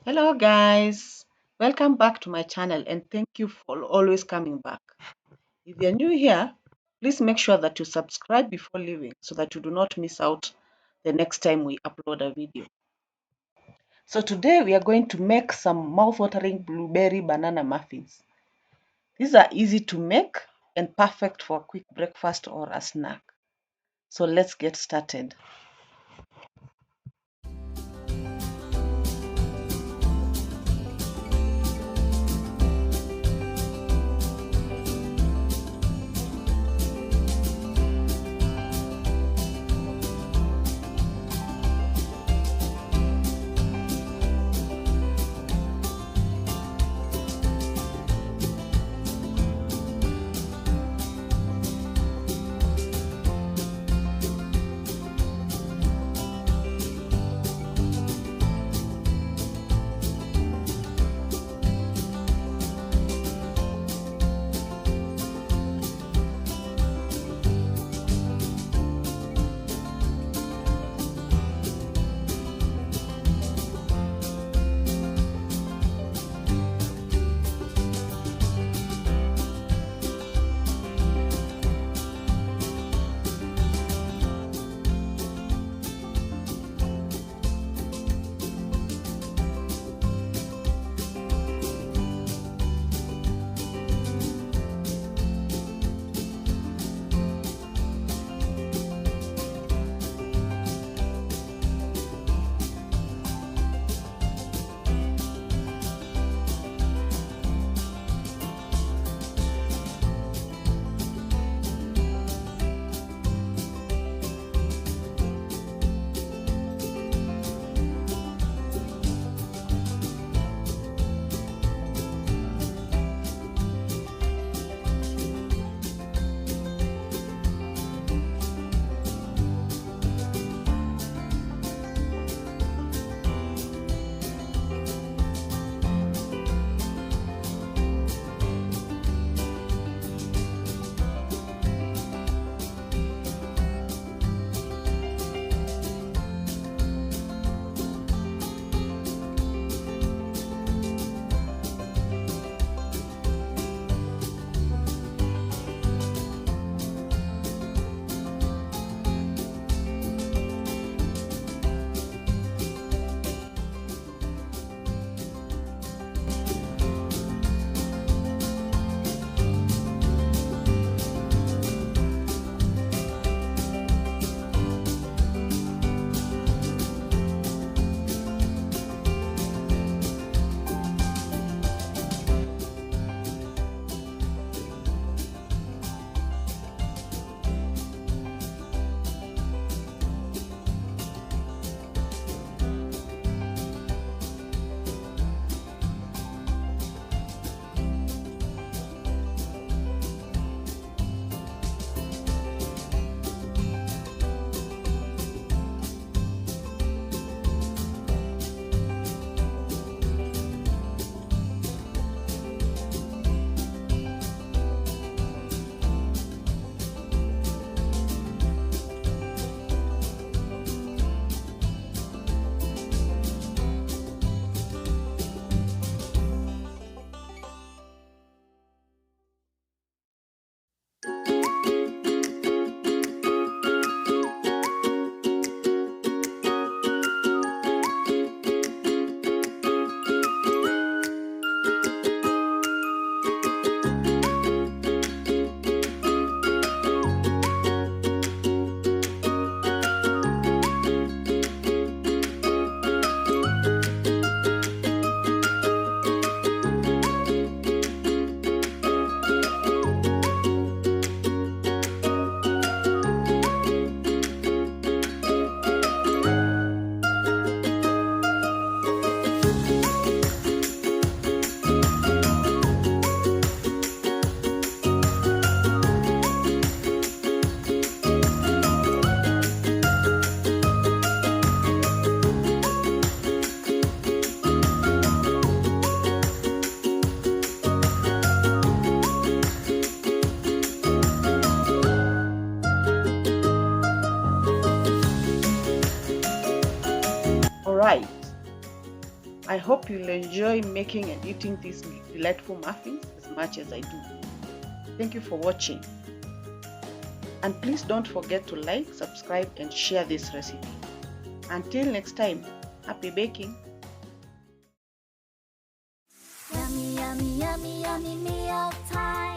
Hello guys, welcome back to my channel and thank you for always coming back. If you're new here, please make sure that you subscribe before leaving so that you do not miss out the next time we upload a video. So today we are going to make some mouth-watering blueberry banana muffins. These are easy to make and perfect for a quick breakfast or a snack. So let's get started. All right. I hope you'll enjoy making and eating these delightful muffins as much as I do. Thank you for watching. And please don't forget to like, subscribe, and share this recipe. Until next time, happy baking! Yummy, yummy, yummy, yummy meal time.